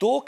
2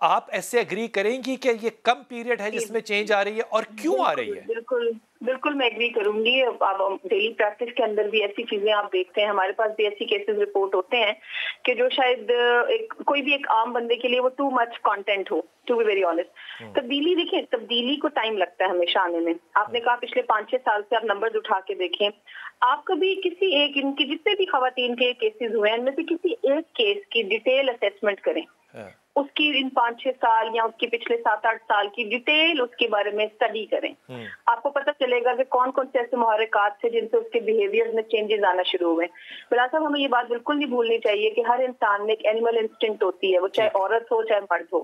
آپ ایسے اگری کریں گی کہ یہ کم پیریڈ ہے جس میں چینج آ رہی ہے اور کیوں آ رہی ہے؟ بالکل بالکل میں ایگری کروں گی. اب ڈیلی پریکٹس کے اندر بھی ایسی چیزیں آپ دیکھتے ہیں, ہمارے پاس بھی ایسی کیسز رپورٹ ہوتے ہیں کہ جو شاید کوئی بھی ایک عام بندے کے لیے وہ ٹو مچ کانٹینٹ ہو, ٹو بی ویری آنیسٹ. تبدیلی دیکھیں, تبدیلی کو ٹائم لگتا ہے ہمیشہ آنے میں. آپ نے کہا پچھلے 5-6 سال سے آپ نمبرز اٹھا کے دیکھیں, آپ کبھی کسی ایک ان کی جتنے بھی خواتین کے کیسز ہوئے ہیں ان میں سے کسی ایک کیس کی ڈیٹیل اسیسمنٹ کریں, اس کی ان 5-6 سال یا اس کے پچھلے 7-8 سال کی ڈیٹیل اس کے بارے میں اسٹڈی کریں. آپ کو پتہ چلے گا کہ کون کون سے ایسے محرکات تھے جن سے اس کے بیہیویئر میں چینجز آنا شروع ہوئے. بلا صاحب ہمیں یہ بات بالکل نہیں بھولنی چاہیے کہ ہر انسان میں ایک اینیمل انسٹنکٹ ہوتی ہے, وہ چاہے عورت ہو چاہے مرد ہو.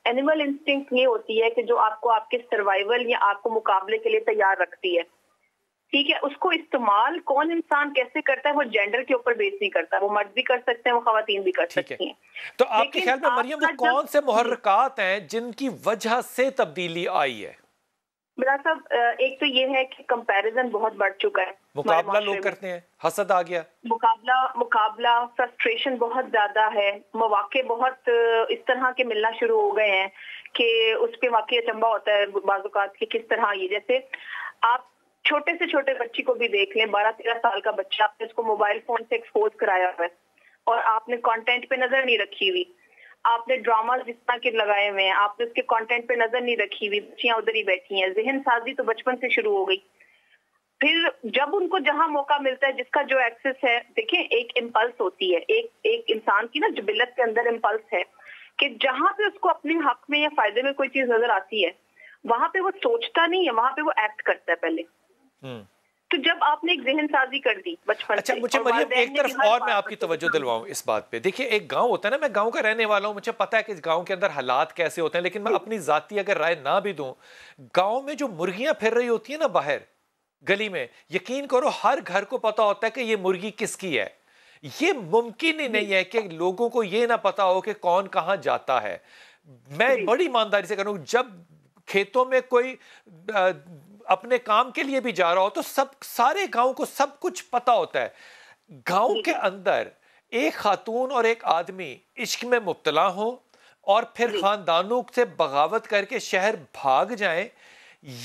اینیمل انسٹنکٹ یہ ہوتی ہے کہ جو آپ کو آپ کے سروائیول یا آپ کو مقابلے کے لیے تیار رکھتی ہے. ٹھیک ہے, اس کو استعمال کون انسان کیسے کرتا ہے وہ جینڈر کے اوپر بیس نہیں کرتا, وہ مرد بھی کر سکتے ہیں, وہ خواتین بھی کر سکتی ہیں. تو آپ کے خیال میں مریم وہ کون سے محرکات ہیں جن کی وجہ سے تبدیلی آئی ہے؟ میرا صاحب ایک تو یہ ہے کہ کمپیریزن بہت بڑھ چکا ہے, مقابلہ لوگ کرتے ہیں, حسد آ گیا, مقابلہ فرسٹریشن بہت زیادہ ہے, مواقع بہت اس طرح کے ملنا شروع ہو گئے ہیں کہ اس پہ واقعی اچنبھا ہوتا ہے بعض اوقات کہ کس طرح یہ, جیسے آپ چھوٹے سے چھوٹے بچی کو بھی دیکھ لیں, 12-13 سال کا بچہ, آپ نے اس کو موبائل فون سے ایکسپوز کرایا ہوا ہے اور آپ نے کانٹینٹ پہ نظر نہیں رکھی ہوئی, آپ نے ڈراماز جس طرح کے لگائے ہوئے ہیں, آپ نے اس کے کانٹینٹ پہ نظر نہیں رکھی ہوئی, بچیاں ادھر ہی بیٹھی ہیں. ذہن سازی تو بچپن سے شروع ہو گئی. پھر جب ان کو جہاں موقع ملتا ہے جس کا جو ایکسس ہے, دیکھیں ایک امپلس ہوتی ہے, ایک انسان کی نا جبلت کے اندر امپلس ہے کہ جہاں پہ اس کو اپنے حق میں یا فائدے میں کوئی چیز نظر آتی ہے وہاں پہ وہ سوچتا نہیں ہے, وہاں پہ وہ ایکٹ کرتا ہے پہلے. تو جب آپ نے ایک ذہن سازی کر دی بچپن سے. اچھا مجھے مریم ایک طرف اور میں آپ کی توجہ دلواؤں اس بات پہ. دیکھیں ایک گاؤں ہوتا ہے نا, میں گاؤں کا رہنے والا ہوں, مجھے پتا ہے کہ گاؤں کے اندر حالات کیسے ہوتے ہیں, لیکن میں اپنی ذاتی اگر رائے نہ بھی دوں, گاؤں میں جو مرغیاں پھر رہی ہوتی ہیں نا باہر گلی میں, یقین کرو ہر گھر کو پتا ہوتا ہے کہ یہ مرغی کس کی ہے. یہ ممکن ہی نہیں ہے کہ لوگوں کو یہ نہ پتا ہو کہ کون کہاں جاتا ہے. میں بڑی ایمانداری سے کہوں, جب کھیتوں میں کوئی اپنے کام کے لیے بھی جا رہا ہو تو سارے گاؤں کو سب کچھ پتا ہوتا ہے. گاؤں کے اندر ایک خاتون اور ایک آدمی عشق میں مبتلا ہوں اور پھر خاندانوں سے بغاوت کر کے شہر بھاگ جائیں,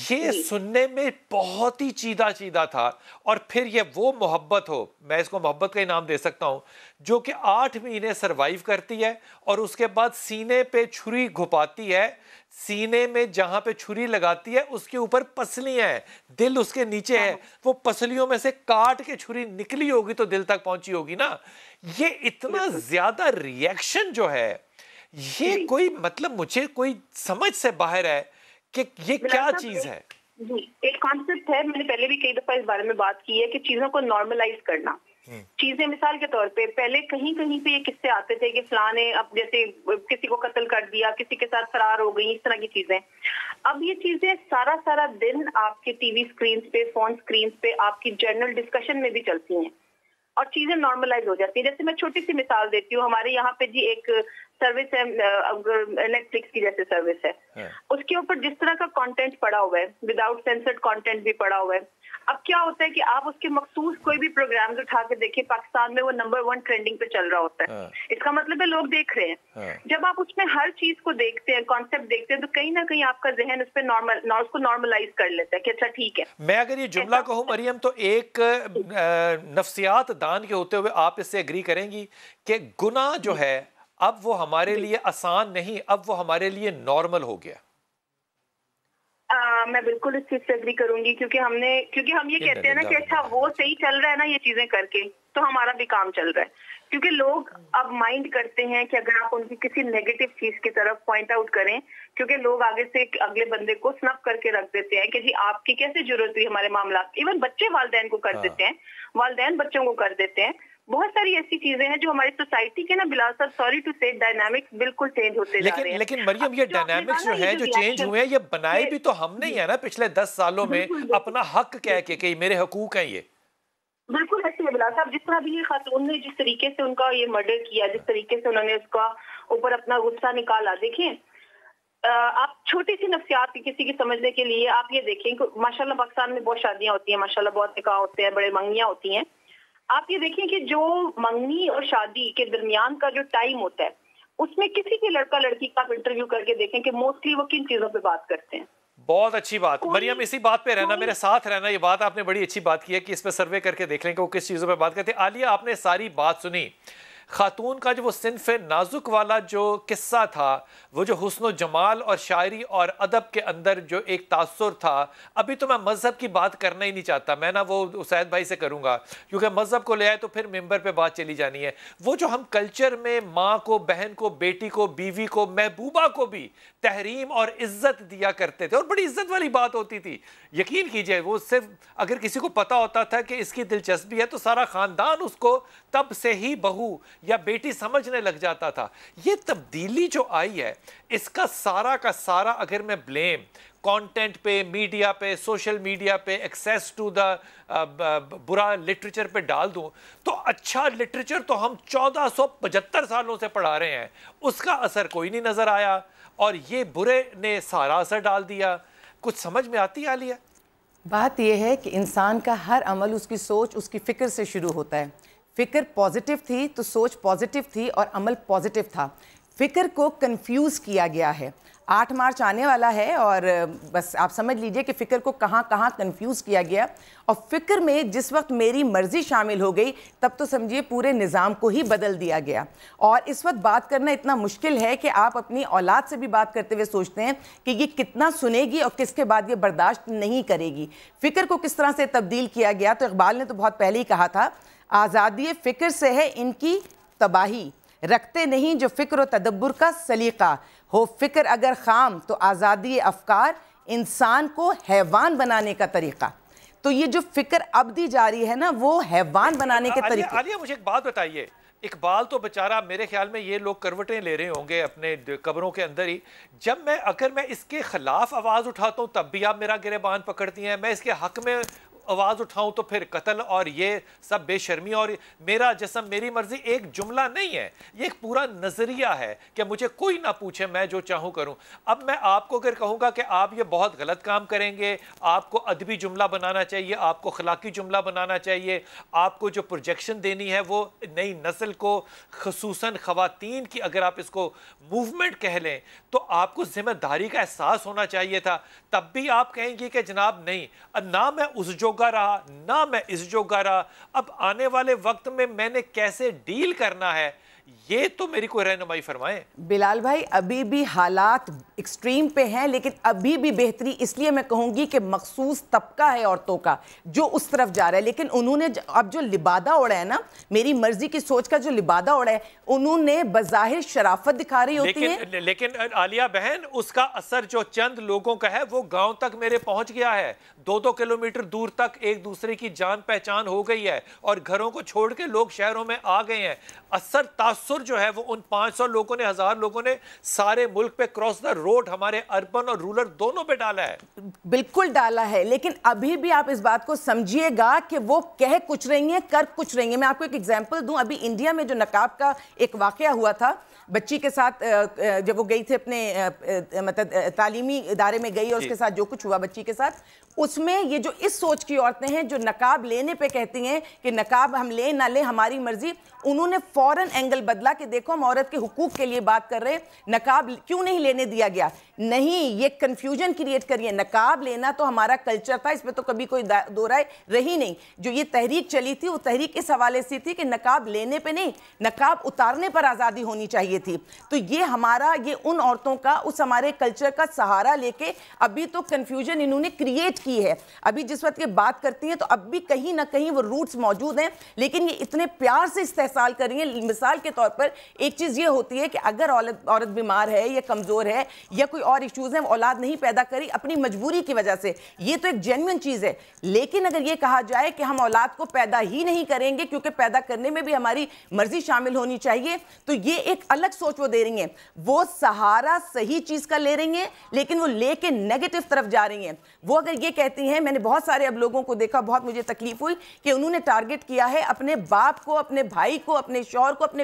یہ سننے میں بہت ہی چیدہ تھا. اور پھر یہ وہ محبت ہو, میں اس کو محبت کا انعام دے سکتا ہوں, جو کہ 8 مہینے سروائیو کرتی ہے اور اس کے بعد سینے پہ چھری گھپاتی ہے, سینے میں جہاں پہ چھری لگاتی ہے اس کے اوپر پسلیاں ہیں, دل اس کے نیچے ہے, وہ پسلیوں میں سے کاٹ کے چھری نکلی ہوگی تو دل تک پہنچی ہوگی نا. یہ اتنا زیادہ ریئیکشن جو ہے, یہ کوئی مطلب مجھے کوئی سمجھ سے باہر ہے کہ یہ کیا چیز ہے. جی ایک کانسیپٹ ہے, میں نے پہلے بھی کئی دفعہ اس بارے میں بات کی ہے کہ چیزوں کو نارملائز کرنا. چیزیں مثال کے طور پہ پہلے کہیں پہ یہ قصے آتے تھے کہ فلاں نے اب جیسے کسی کو قتل کر دیا, کسی کے ساتھ فرار ہو گئی, اس طرح کی چیزیں. اب یہ چیزیں سارا دن آپ کے ٹی وی سکرینز پہ, فون سکرینز پہ, آپ کی جرنل ڈسکشن میں بھی چلتی ہیں اور چیزیں نارملائز ہو جاتی ہیں. جیسے میں چھوٹی سی مثال دیتی ہوں, ہمارے یہاں پہ جی ایک سروس ہے نیٹفلکس کی جیسے سروس ہے, اس کے اوپر جس طرح کا کانٹینٹ پڑا ہوا ہے, وداؤٹ سینسرڈ کانٹینٹ بھی پڑا ہوا ہے. اب کیا ہوتا ہے کہ آپ اس کے مخصوص کوئی بھی پروگرامز اٹھا کے دیکھیں, پاکستان میں وہ نمبر 1 ٹرینڈنگ پہ چل رہا ہوتا ہے. اس کا مطلب ہے لوگ دیکھ رہے ہیں. جب آپ اس میں ہر چیز کو دیکھتے ہیں, کانسیپٹ دیکھتے ہیں, تو کہیں نہ کہیں آپ کا ذہن اس پہ اس کو نارملائز کر لیتا ہے کہ اچھا ٹھیک ہے. میں اگر یہ جملہ کہوں مریم, تو ایک نفسیات دان کے ہوتے ہوئے آپ اس سے اگری کریں گی کہ گناہ جو ہے اب وہ ہمارے لیے آسان نہیں, اب وہ ہمارے لیے نارمل ہو گیا. میں بالکل اس چیز سے اگری کروں گی, کیونکہ ہم یہ کہتے ہیں نا کہ اچھا وہ صحیح چل رہا ہے نا یہ چیزیں کر کے, تو ہمارا بھی کام چل رہا ہے. کیونکہ لوگ اب مائنڈ کرتے ہیں کہ اگر آپ ان کی کسی نیگیٹو چیز کی طرف پوائنٹ آؤٹ کریں, کیونکہ لوگ آگے سے اگلے بندے کو سنپ کر کے رکھ دیتے ہیں کہ جی آپ کی کیسے ضرورت ہوئی ہمارے معاملات. ایون بچے والدین کو کر دیتے ہیں, والدین بچوں کو کر دیتے ہیں. بہت ساری ایسی چیزیں ہیں جو ہماری سوسائٹی کے نا بلا سر سوری ٹو سے ڈائنامکس بالکل چینج ہوتے جا رہے ہیں. لیکن مریم یہ ڈائنامکس جو ہیں جو چینج ہوئے ہیں, یہ بنائے بھی تو ہم نہیں ہے نا پچھلے 10 سالوں میں اپنا حق کہہ کے کہ میرے حقوق ہیں. یہ بالکل ایسے ہے بلا صاحب, جس طرح بھی یہ خاتون نے جس طریقے سے ان کا یہ مرڈر کیا, جس طریقے سے انہوں نے اس کا اوپر اپنا غصہ نکالا. دیکھیں آپ چھوٹی سی نفسیات کسی کی سمجھنے کے لیے آپ یہ دیکھیں کہ ماشاءاللہ پاکستان میں بہت شادیاں ہوتی ہیں, ماشاءاللہ بہت نکاح ہوتے ہیں, بڑے منگنیاں ہوتی ہیں. آپ یہ دیکھیں کہ جو منگنی اور شادی کے درمیان کا جو ٹائم ہوتا ہے اس میں کسی بھی لڑکا لڑکی کا آپ انٹرویو کر کے دیکھیں کہ موسٹلی وہ کن چیزوں پہ بات کرتے ہیں. بہت اچھی بات مریم, اسی بات پہ رہنا, میرے ساتھ رہنا. یہ بات آپ نے بڑی اچھی بات کی ہے کہ اس پہ سروے کر کے دیکھ لیں کہ وہ کس چیزوں پہ بات کرتے ہیں. عالیہ, آپ نے ساری بات سنی. خاتون کا جو وہ صنف نازک والا جو قصہ تھا, وہ جو حسن و جمال اور شاعری اور ادب کے اندر جو ایک تاثر تھا, ابھی تو میں مذہب کی بات کرنا ہی نہیں چاہتا. میں نا وہ اسید بھائی سے کروں گا, کیونکہ مذہب کو لے آئے تو پھر ممبر پہ بات چلی جانی ہے. وہ جو ہم کلچر میں ماں کو, بہن کو, بیٹی کو, بیوی کو, محبوبہ کو بھی تحریم اور عزت دیا کرتے تھے, اور بڑی عزت والی بات ہوتی تھی. یقین کیجئے, وہ صرف اگر کسی کو پتا ہوتا تھا کہ اس کی دلچسپی ہے تو سارا خاندان اس کو تب سے ہی بہو یا بیٹی سمجھنے لگ جاتا تھا. یہ تبدیلی جو آئی ہے, اس کا سارا اگر میں بلیم کانٹینٹ پہ, میڈیا پہ, سوشل میڈیا پہ, ایکسیس ٹو دا برا لٹریچر پہ ڈال دوں, تو اچھا لٹریچر تو ہم 1475 سالوں سے پڑھا رہے ہیں, اس کا اثر کوئی نہیں نظر آیا, اور یہ برے نے سارا اثر ڈال دیا. کچھ سمجھ میں آتی ہے عالیہ؟ بات یہ ہے کہ انسان کا ہر عمل اس کی سوچ, اس کی فکر سے شروع ہوتا ہے. فکر پازیٹیو تھی تو سوچ پازیٹیو تھی اور عمل پازیٹیو تھا. فکر کو کنفیوز کیا گیا ہے. 8 مارچ آنے والا ہے اور بس آپ سمجھ لیجئے کہ فکر کو کہاں کنفیوز کیا گیا, اور فکر میں جس وقت میری مرضی شامل ہو گئی تب تو سمجھیے پورے نظام کو ہی بدل دیا گیا. اور اس وقت بات کرنا اتنا مشکل ہے کہ آپ اپنی اولاد سے بھی بات کرتے ہوئے سوچتے ہیں کہ یہ کتنا سنے گی اور کس کے بعد یہ برداشت نہیں کرے گی. فکر کو کس طرح سے تبدیل کیا گیا, تو اقبال نے تو بہت پہلے ہی کہا تھا, آزادی فکر سے ہے ان کی تباہی, رکھتے نہیں جو فکر و تدبر کا سلیقہ, ہو فکر اگر خام تو آزادی افکار, انسان کو حیوان بنانے کا طریقہ. تو یہ جو فکر اب دی جا رہی ہے نا, وہ حیوان بنانے کے طریقے. عالیہ, مجھے ایک بات بتائیے, اقبال تو بچارہ میرے خیال میں یہ لوگ کروٹیں لے رہے ہوں گے اپنے قبروں کے اندر ہی. اگر میں اس کے خلاف آواز اٹھاتا ہوں تب بھی آپ میرا گریبان پکڑتی ہیں, میں اس کے حق میں آواز اٹھاؤں تو پھر قتل اور یہ سب بے شرمی اور میرا جسم میری مرضی. ایک جملہ نہیں ہے, یہ ایک پورا نظریہ ہے کہ مجھے کوئی نہ پوچھے, میں جو چاہوں کروں. اب میں آپ کو اگر کہوں گا کہ آپ یہ بہت غلط کام کریں گے, آپ کو ادبی جملہ بنانا چاہیے, آپ کو اخلاقی جملہ بنانا چاہیے, آپ کو جو پروجیکشن دینی ہے وہ نئی نسل کو, خصوصاً خواتین کی اگر آپ اس کو موومنٹ کہہ لیں, تو آپ کو ذمہ داری کا احساس ہونا چاہیے تھا. تب بھی آپ کہیں گے کہ جناب نہیں, نہ میں اس جوگا رہا نہ میں اس جوگا رہا, اب آنے والے وقت میں نے کیسے ڈیل کرنا ہے, یہ تو میری کوئی رہنمائی فرمائیں. بلال بھائی, ابھی بھی حالات ایکسٹریم پہ ہیں, لیکن ابھی بھی بہتری اس لیے میں کہوں گی کہ مخصوص طبقہ ہے عورتوں کا جو اس طرف جا رہا ہے. لیکن انہوں نے اب جو لبادہ اوڑا ہے نا, میری مرضی کی سوچ کا جو لبادہ اوڑا ہے, انہوں نے بظاہر شرافت دکھا رہی ہوتی ہے, لیکن عالیہ بہن, اس کا اثر جو چند لوگوں کا ہے وہ گاؤں تک میرے پہنچ گیا ہے. 2-2 کلومیٹر دور تک ایک دوسرے کی جان پہچان ہو گئی ہے, اور گھروں کو چھوڑ کے لوگ شہروں میں آ گئے ہیں. اثر تاثر جو ہے وہ ان 500 لوگوں نے, 1000 لوگوں نے سارے ملک پہ کراس دا روڈ ہمارے اربن اور رولر دونوں پہ ڈالا ہے. بالکل ڈالا ہے, لیکن ابھی بھی آپ اس بات کو سمجھیے گا کہ وہ کہہ کچھ رہی ہیں, کر کچھ رہی ہیں. میں آپ کو ایک ایگزامپل دوں, ابھی انڈیا میں جو نقاب کا ایک واقعہ ہوا تھا, بچی کے ساتھ جب وہ گئی تھی اپنے مطلب تعلیمی ادارے میں گئی, اور اس کے ساتھ جو کچھ ہوا بچی کے ساتھ, اس میں یہ جو اس سوچ کی عورتیں ہیں جو نقاب لینے پہ کہتی ہیں کہ نقاب ہم لیں نہ لیں ہماری مرضی, انہوں نے فوراً اینگل بدلا کہ دیکھو ہم عورت کے حقوق کے لیے بات کر رہے ہیں, نقاب کیوں نہیں لینے دیا گیا. نہیں, یہ کنفیوژن کریٹ کریے. نقاب لینا تو ہمارا کلچر تھا, اس پہ تو کبھی کوئی دو رائے رہی نہیں. جو یہ تحریک چلی تھی وہ تحریک اس حوالے سے تھی کہ نقاب لینے پہ نہیں, نقاب اتارنے پر آزادی ہونی چاہیے تھی. تو یہ ہمارا, یہ ان عورتوں کا اس ہمارے کلچر کا سہارا لے کے ابھی تو کنفیوژن انہوں نے کریٹ کی ہے. ابھی جس وقت یہ بات کرتی ہیں تو اب بھی کہیں نہ کہیں وہ روٹس موجود ہیں, لیکن یہ اتنے پیار سے استحصال کر رہی ہیں. مثال کے طور پر ایک چیز یہ ہوتی ہے کہ اگر عورت بیمار ہے یا کمزور ہے یا کوئی اور ایشوز ہیں, اولاد نہیں پیدا کری اپنی مجبوری کی وجہ سے, یہ تو ایک جینوئن چیز ہے. لیکن اگر یہ کہا جائے کہ ہم اولاد کو پیدا ہی نہیں کریں گے کیونکہ پیدا کرنے میں بھی ہماری مرضی شامل ہونی چاہیے, تو یہ ایک الگ سوچ وہ دے رہی ہیں. وہ سہارا صحیح چیز کا لے رہی ہیں, لیکن وہ لے کے نیگیٹو طرف جا رہی ہیں. وہ اگر یہ کہتی ہیں, میں نے بہت سارے اب لوگوں کو دیکھا, بہت مجھے تکلیف ہوئی کہ انہوں نے ٹارگٹ کیا ہے اپنے باپ کو, اپنے بھائی کو, اپنے شوہر کو, اپنے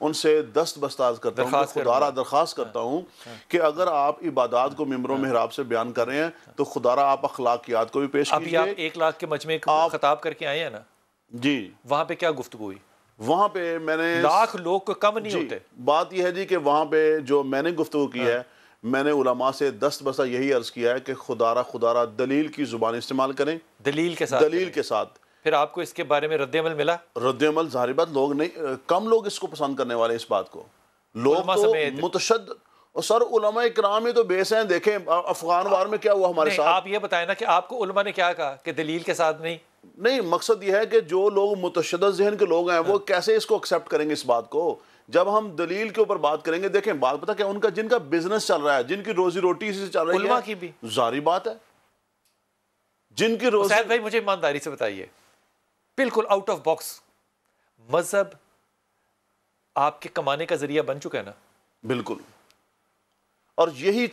ان سے دست بستاز کرتا ہوں کہ خدارہ درخواست کرتا ہوں کہ اگر آپ عبادات کو ممبر و محراب سے بیان کر رہے ہیں تو خدارہ آپ اخلاقیات کو بھی پیش کیجئے. ابھی آپ 1 لاکھ کے مجمع کو خطاب کر کے آئے ہیں نا جی, وہاں پہ کیا گفتگو ہوئی؟ وہاں پہ میں نے لاکھ لوگ کو کم نہیں ہوتے. بات یہ ہے جی کہ وہاں پہ جو میں نے گفتگو کی ہے, میں نے علماء سے دست بستہ یہی عرض کیا ہے کہ خدارہ دلیل کی زبان استعمال کریں, دلیل کے ساتھ. پھر آپ کو اس کے بارے میں رد عمل ملا؟ رد عمل ظاہری بات لوگ نہیں, کم لوگ اس کو پسند کرنے والے اس بات کو. لوگ تو متشدد, اور سر علماء اکرام ہی تو بیس ہیں. دیکھیں افغان وار میں کیا ہوا ہمارے ساتھ. آپ یہ بتائیں نا کہ آپ کو علماء نے کیا کہا کہ دلیل کے ساتھ نہیں, مقصد یہ ہے کہ جو لوگ متشدد ذہن کے لوگ ہیں وہ کیسے اس کو ایکسیپٹ کریں گے اس بات کو, جب ہم دلیل کے اوپر بات کریں گے. دیکھیں بات پتہ کیا, ان کا جن کا بزنس چل رہا ہے, جن کی روزی روٹی سے چل رہی ہے, علماء کی بھی ظاہری بات ہے جن کی روزی. سید بھائی مجھے ایمانداری سے بتائیے, بالکل آؤٹ آف باکس, مذہب آپ کے کمانے کا ذریعہ بن چکا ہے نا؟ بالکل. اور یہی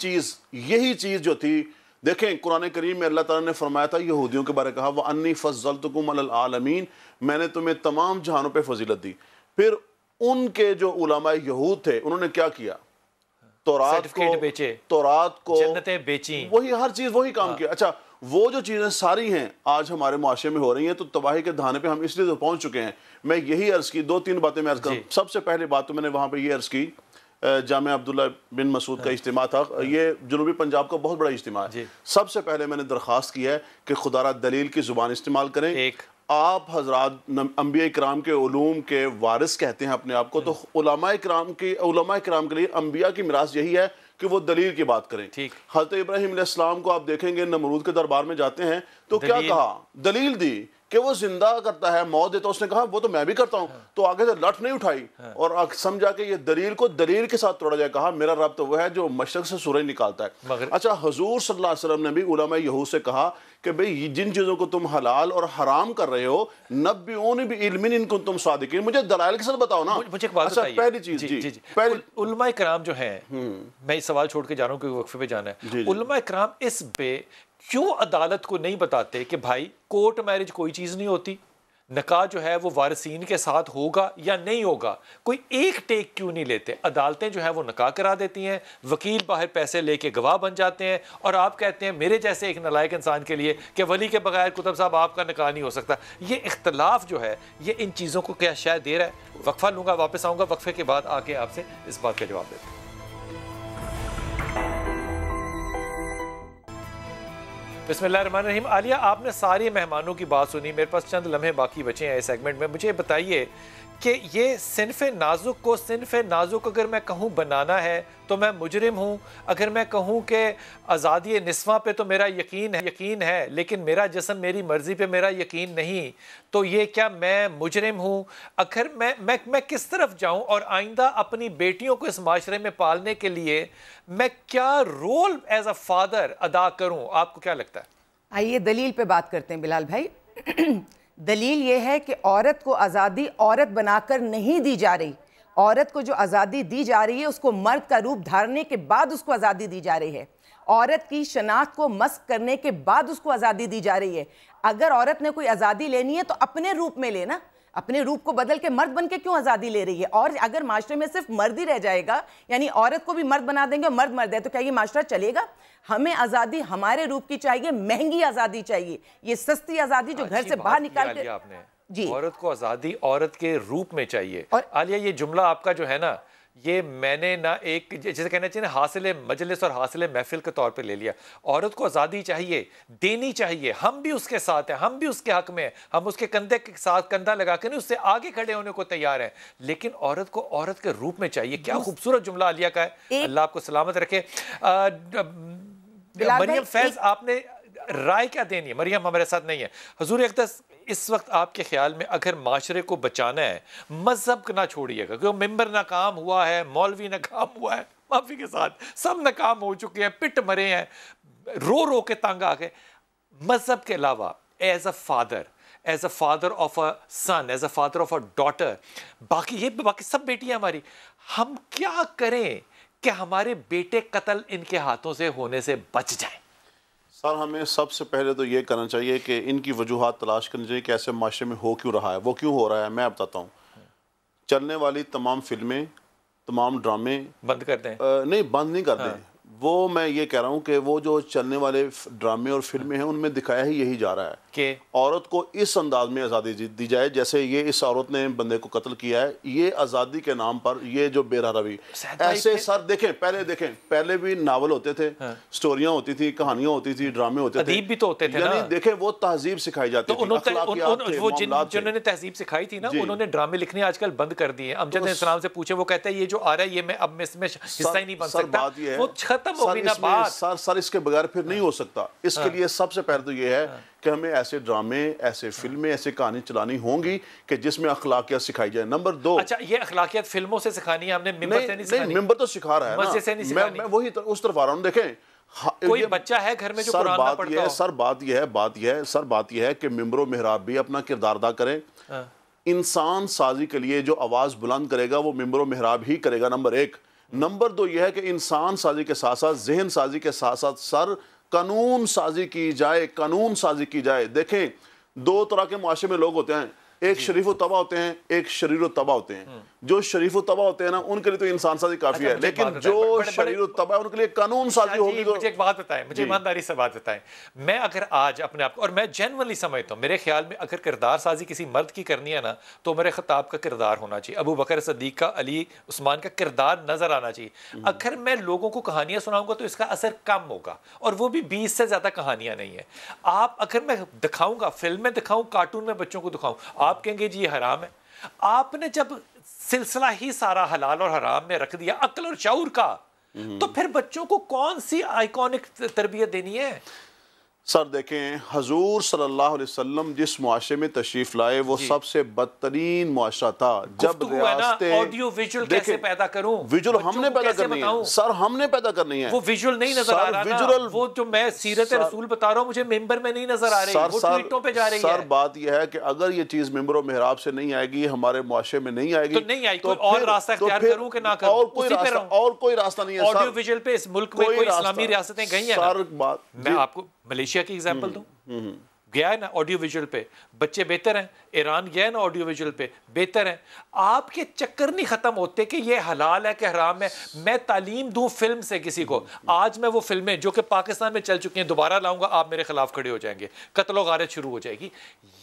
چیز جو تھی, دیکھیں قرآن کریم میں اللہ تعالیٰ نے فرمایا تھا یہودیوں کے بارے کہا وَأَنِّي فَضَّلْتُكُمْ عَلَى الْعَالَمِينَ, میں نے تمہیں تمام جہانوں پہ فضیلت دی. پھر ان کے جو علماء یہود تھے انہوں نے کیا کیا, تورات کو جنتیں بیچیں, وہی ہر چیز وہی کام کیا. اچھا وہ جو چیزیں ساری ہیں آج ہمارے معاشرے میں ہو رہی ہیں تو تباہی کے دہانے پہ ہم اس لیے تو پہنچ چکے ہیں. میں یہی عرض کی, 2-3 باتیں میں عرض کروں. سب سے پہلے بات تو میں نے وہاں پہ یہ عرض کی, جامعہ عبداللہ بن مسعود کا اجتماع تھا, یہ جنوبی پنجاب کا بہت بڑا اجتماع ہے. سب سے پہلے میں نے درخواست کی ہے کہ خدارہ دلیل کی زبان استعمال کریں. آپ حضرات انبیاء اکرام کے علوم کے وارث کہتے ہیں اپنے آپ کو, تو علماء اکرام کے لیے انبیاء کی میراث یہی ہے کہ وہ دلیل کی بات کریں. حضرت ابراہیم علیہ السلام کو آپ دیکھیں گے نمرود کے دربار میں جاتے ہیں تو کیا کہا, دلیل دی کہ وہ زندہ کرتا ہے, موت دیتا. اس نے کہا وہ تو میں بھی کرتا ہوں, تو آگے سے لٹ نہیں اٹھائی اور سمجھا کہ یہ دلیل کو دلیل کے ساتھ توڑا جائے. کہا میرا رب تو وہ ہے جو مشرق سے سورج نکالتا ہے. اچھا حضور صلی اللہ علیہ وسلم نے بھی علماء یہود سے کہا کہ بھئی جن چیزوں کو تم حلال اور حرام کر رہے ہو نبئونی بعلم ان کنتم صادقین, مجھے دلائل کے ساتھ بتاؤ نا. مجھے ایک بات بتائیے, پہلی چیز علماء اکرام جو ہیں, میں اس سوال چھوڑ کے جا رہا ہوں کہ وقفے پہ جانا ہے, علماء اکرام اس پہ کیوں عدالت کو نہیں بتاتے کہ بھائی کورٹ میرج کوئی چیز نہیں ہوتی, نکاح جو ہے وہ وارثین کے ساتھ ہوگا یا نہیں ہوگا, کوئی ایک ٹیک کیوں نہیں لیتے؟ عدالتیں جو ہیں وہ نکاح کرا دیتی ہیں, وکیل باہر پیسے لے کے گواہ بن جاتے ہیں, اور آپ کہتے ہیں میرے جیسے ایک نالائق انسان کے لیے کہ ولی کے بغیر کتب صاحب آپ کا نکاح نہیں ہو سکتا. یہ اختلاف جو ہے یہ ان چیزوں کو کیا شاید دے رہا ہے؟ وقفہ لوں گا, واپس آؤں گا, وقفے کے بعد آ کے آپ سے اس بات کا جواب دیتے ہیں. بسم اللہ الرحمن الرحیم. عالیہ آپ نے ساری مہمانوں کی بات سنی, میرے پاس چند لمحے باقی بچے ہیں اس سیگمنٹ میں. مجھے بتائیے کہ یہ صنف نازک کو صنف نازک اگر میں کہوں بنانا ہے تو میں مجرم ہوں, اگر میں کہوں کہ آزادی نسواں پہ تو میرا یقین ہے لیکن میرا جسم میری مرضی پہ میرا یقین نہیں, تو یہ کیا میں مجرم ہوں؟ اگر میں کس طرف جاؤں اور آئندہ اپنی بیٹیوں کو اس معاشرے میں پالنے کے لیے میں کیا رول ایز اے فادر ادا کروں؟ آپ کو کیا لگتا ہے؟ آئیے دلیل پہ بات کرتے ہیں بلال بھائی. دلیل یہ ہے کہ عورت کو آزادی عورت بنا کر نہیں دی جا رہی. عورت کو جو آزادی دی جا رہی ہے اس کو مرد کا روپ دھارنے کے بعد اس کو آزادی دی جا رہی ہے. عورت کی شناخت کو مسخ کرنے کے بعد اس کو آزادی دی جا رہی ہے. اگر عورت نے کوئی آزادی لینی ہے تو اپنے روپ میں لینا, اپنے روپ کو بدل کے مرد بن کے کیوں آزادی لے رہی ہے؟ اور اگر معاشرے میں صرف مرد ہی رہ جائے گا, یعنی عورت کو بھی مرد بنا دیں گے, مرد ہے, تو کیا یہ معاشرہ چلے گا؟ ہمیں آزادی ہمارے روپ کی چاہیے, مہنگی آزادی چاہیے. یہ سستی آزادی جو گھر سے باہر نکال کے جی, عورت کو آزادی عورت کے روپ میں چاہیے. عالیہ یہ جملہ آپ کا جو ہے نا, یہ میں نے نہ ایک جیسے کہنا چاہیے حاصل مجلس اور حاصل محفل کے طور پہ لے لیا. عورت کو آزادی چاہیے, دینی چاہیے, ہم بھی اس کے ساتھ ہیں, ہم بھی اس کے حق میں ہیں, ہم اس کے کندھے کے ساتھ کندھا لگا کے نہیں اس سے آگے کھڑے ہونے کو تیار ہیں, لیکن عورت کو عورت کے روپ میں چاہیے. کیا خوبصورت جملہ عالیہ کا ہے, اللہ آپ کو سلامت رکھے. مریم فیض آپ نے رائے کیا دینی ہے؟ مریم ہمارے ساتھ نہیں ہے. حضور اقدس اس وقت آپ کے خیال میں اگر معاشرے کو بچانا ہے, مذہب نہ چھوڑیے گا, کیونکہ ممبر ناکام ہوا ہے, مولوی ناکام ہوا ہے, معافی کے ساتھ سب ناکام ہو چکے ہیں, پٹ مرے ہیں, رو کے تنگ آ گئے. مذہب کے علاوہ as a father of a son, as a father of a daughter, باقی سب بیٹیاں ہماری, ہم کیا کریں کہ ہمارے بیٹے قتل ان کے ہاتھوں سے ہونے سے بچ جائیں؟ سر ہمیں سب سے پہلے تو یہ کرنا چاہیے کہ ان کی وجوہات تلاش کرنی چاہیے کہ ایسے معاشرے میں ہو کیوں رہا ہے, وہ کیوں ہو رہا ہے. میں بتاتا ہوں. چلنے والی تمام فلمیں، تمام ڈرامے بند کر دیں؟ نہیں، بند نہیں کر دیں. وہ میں یہ کہہ رہا ہوں کہ وہ جو چلنے والے ڈرامے اور فلمیں ہیں ان میں دکھایا ہی یہی جا رہا ہے کہ عورت کو اس انداز میں آزادی دی جائے جیسے یہ اس عورت نے بندے کو قتل کیا ہے. یہ آزادی کے نام پر یہ جو بے روی ایسے سر دیکھیں پہلے بھی ناول ہوتے تھے، سٹوریاں ہوتی تھی، کہانیاں ہوتی تھی، ڈرامے ہوتے تھے، ادیب بھی تو ہوتے تھے نا. یعنی دیکھیں وہ تہذیب سکھائی جاتی تھی، اخلاقیات تھے، معاملات تھے. جنہوں نے تہذیب سکھائی تھی نا انہوں نے ڈرامے لکھنے آج کل بند کر دیے. امجد علیہ السلام سے پوچھے، وہ کہتا ہے یہ جو آ رہا ہے یہ میں اب میں اس میں حصہ ہی نہیں بن سکتا. وہ ختم ہو گئی نا بات. سر اس کے بغیر پھر نہیں ہو سکتا. اس کے لیے سب سے پہلے تو یہ ہے کہ ہمیں ایسے ڈرامے، ایسے فلمیں، ایسے کہانی چلانی ہوں گی کہ جس میں اخلاقیات سکھائی جائے. نمبر 2، اچھا یہ اخلاقیات فلموں سے سکھانی ہے، ہم نے ممبر سے نہیں سکھانی؟ ممبر تو سکھا رہا ہے نا، مسجد سے نہیں سکھانی. میں وہی اس طرف آ رہا ہوں. دیکھیں کوئی بچہ ہے گھر میں جو قرآن نہ پڑھتا ہو. بات یہ ہے کہ ممبر و محراب بھی اپنا کردار ادا کریں. انسان سازی کے لیے جو آواز بلند کرے گا وہ ممبر و محراب ہی کرے گا، نمبر 1. نمبر 2 یہ ہے کہ انسان سازی کے ساتھ ساتھ، ذہن سازی کے ساتھ ساتھ قانون سازی کی جائے. دیکھیں 2 طرح کے معاشرے میں لوگ ہوتے ہیں، ایک شریف و طبع ہوتے ہیں، ایک شریر و طبع ہوتے ہیں. جو شریف و طبع ہوتے ہیں نا ان کے لیے تو انسان سازی کافی ہے، لیکن جو شریر و طبع ہے ان کے لیے قانون سازی ہوگی. مجھے ایک بات بتائیں، مجھے ایمانداری سے بات بتائیں. میں اگر آج اپنے آپ کو، اور میں جینولی سمجھتا ہوں، میرے خیال میں اگر کردار سازی کسی مرد کی کرنی ہے نا تو عمر خطاب کا کردار ہونا چاہیے، ابو بکر صدیق کا، علی عثمان کا کردار نظر آنا چاہیے. اگر میں لوگوں کو کہانیاں سناؤں گا تو اس کا اثر کم ہوگا، اور وہ بھی 20 سے زیادہ کہانیاں نہیں ہیں. آپ اگر میں دکھاؤں گا، فلم میں دکھاؤں، کارٹون میں بچوں کو دکھاؤں، آپ کہیں گے جی یہ حرام ہے. آپ نے جب سلسلہ ہی سارا حلال اور حرام میں رکھ دیا عقل اور شعور کا، تو پھر بچوں کو کون سی آئیکونک تربیت دینی ہے؟ سر دیکھیں حضور صلی اللہ علیہ وسلم جس معاشرے میں تشریف لائے وہ سب سے بدترین معاشرہ تھا. جب ریاستیں آڈیو ویژول کیسے پیدا کروں؟ ویژول ہم نے پیدا کرنی ہے سر، ہم نے پیدا کرنی ہے. وہ ویژول نہیں نظر آ رہا نا، وہ جو میں سیرت رسول بتا رہا ہوں مجھے ممبر میں نہیں نظر آ رہی، وہ ٹویٹوں پہ جا رہی ہے. سر بات یہ ہے کہ اگر یہ چیز ممبر و محراب سے نہیں آئے گی، ہمارے معاشرے میں نہیں آئے گی، تو نہیں آئی. کوئی اور راستہ اختیار کروں کہ نہ کروں؟ اور کوئی راستہ نہیں ہے. آڈیو ویژول پہ اس ملک میں کوئی اسلامی ریاستیں گئی ہیں نا؟ میں آپ کو ملیشیا کی ایگزامپل دوں، گیا ہے نا آڈیو ویژول پہ، بچے بہتر ہیں. ایران گیا ہے نا آڈیو ویژول پہ، بہتر ہیں. آپ کے چکر نہیں ختم ہوتے کہ یہ حلال ہے کہ حرام ہے. میں تعلیم دوں فلم سے کسی کو، آج میں وہ فلمیں جو کہ پاکستان میں چل چکی ہیں دوبارہ لاؤں گا، آپ میرے خلاف کھڑے ہو جائیں گے، قتل و غارت شروع ہو جائے گی.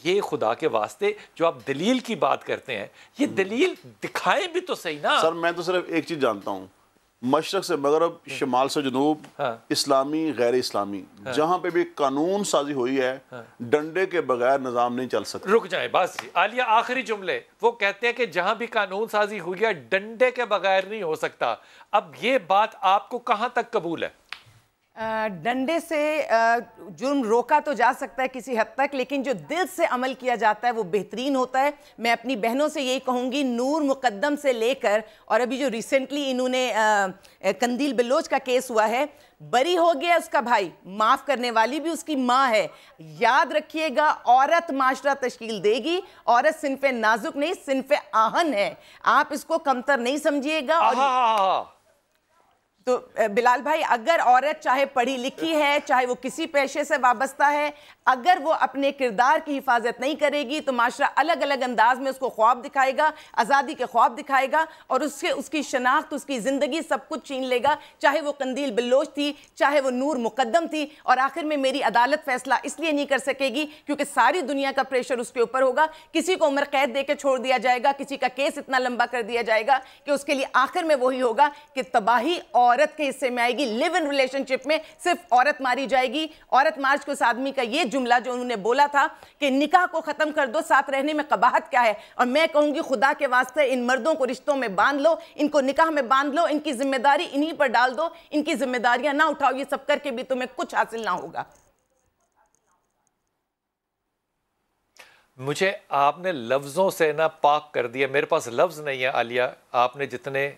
یہ خدا کے واسطے جو آپ دلیل کی بات کرتے ہیں، یہ دلیل دکھائیں بھی تو صحیح نا. سر میں تو صرف ایک چیز جانتا ہوں، مشرق سے مغرب، شمال سے جنوب، اسلامی غیر اسلامی، جہاں پہ بھی قانون سازی ہوئی ہے ڈنڈے کے بغیر نظام نہیں چل سکتا. رک جائیں بس عالیہ، آخری جملے وہ کہتے ہیں کہ جہاں بھی قانون سازی ہوئی ہے ڈنڈے کے بغیر نہیں ہو سکتا. اب یہ بات آپ کو کہاں تک قبول ہے؟ ڈنڈے سے جرم روکا تو جا سکتا ہے کسی حد تک، لیکن جو دل سے عمل کیا جاتا ہے وہ بہترین ہوتا ہے. میں اپنی بہنوں سے یہی کہوں گی، نور مقدم سے لے کر اور ابھی جو ریسنٹلی انہوں نے قندیل بلوچ کا کیس ہوا ہے، بری ہو گیا اس کا بھائی، معاف کرنے والی بھی اس کی ماں ہے. یاد رکھیے گا عورت معاشرہ تشکیل دے گی، عورت صنف نازک نہیں صنف آہن ہے، آپ اس کو کمتر نہیں سمجھیے گا. اور تو بلال بھائی اگر عورت چاہے پڑھی لکھی ہے، چاہے وہ کسی پیشے سے وابستہ ہے، اگر وہ اپنے کردار کی حفاظت نہیں کرے گی تو معاشرہ الگ الگ انداز میں اس کو خواب دکھائے گا، آزادی کے خواب دکھائے گا، اور اس کی شناخت، اس کی زندگی سب کچھ چھین لے گا، چاہے وہ قندیل بلوچ تھی، چاہے وہ نور مقدم تھی. اور آخر میں میری عدالت فیصلہ اس لیے نہیں کر سکے گی کیونکہ ساری دنیا کا پریشر اس کے اوپر ہوگا. کسی کو عمر قید دے کے چھوڑ دیا جائے گا، کسی کا کیس اتنا لمبا کر دیا جائے گا کہ اس کے لیے آخر میں وہی ہوگا کہ تباہی عورت کے حصے میں آئے گی. لیو ان ریلیشن شپ میں صرف عورت ماری جائے گی. عورت مارچ کو اس آدمی کا یہ جملہ جو انہوں نے بولا تھا کہ نکاح کو ختم کر دو، ساتھ رہنے میں قباحت کیا ہے. اور میں کہوں گی خدا کے واسطے ان مردوں کو رشتوں میں باندھ لو، ان کو نکاح میں باندھ لو، ان کی ذمہ داری انہی پر ڈال دو، ان کی ذمہ داریاں نہ اٹھاؤ. یہ سب کر کے بھی تمہیں کچھ حاصل نہ ہوگا. مجھے آپ نے لفظوں سے نہ پاک کر دیا، میرے پاس لفظ نہیں ہے عالیہ. آپ نے جتنے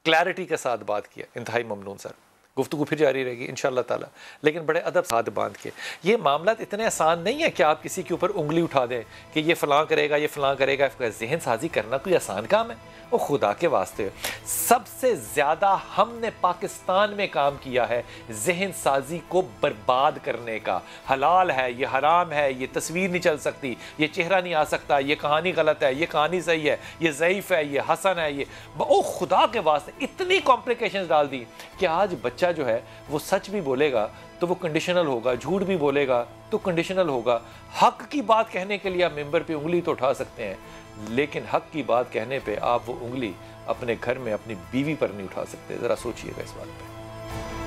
کلیئرٹی کے ساتھ بات کیا، انتہائی ممنون سر. گفتگو پھر جاری رہے گی انشاءاللہ تعالی، لیکن بڑے ادب ساتھ باندھ کے. یہ معاملات اتنے آسان نہیں ہے کہ آپ کسی کے اوپر انگلی اٹھا دیں کہ یہ فلاں کرے گا، یہ فلاں کرے گا. ذہن سازی کرنا کوئی آسان کام ہے؟ وہ خدا کے واسطے سب سے زیادہ ہم نے پاکستان میں کام کیا ہے ذہن سازی کو برباد کرنے کا. حلال ہے، یہ حرام ہے، یہ تصویر نہیں چل سکتی، یہ چہرہ نہیں آ سکتا، یہ کہانی غلط ہے، یہ کہانی صحیح ہے، یہ ضعیف ہے، یہ حسن ہے، یہ خدا کے واسطے اتنی کمپلیکیشنز ڈال دی کہ آج بچہ جو ہے وہ سچ بھی بولے گا تو وہ کنڈیشنل ہوگا، جھوٹ بھی بولے گا تو کنڈیشنل ہوگا. حق کی بات کہنے کے لیے آپ ممبر پہ انگلی تو اٹھا سکتے ہیں، لیکن حق کی بات کہنے پہ آپ وہ انگلی اپنے گھر میں اپنی بیوی پر نہیں اٹھا سکتے. ذرا سوچئے گا اس بات پہ.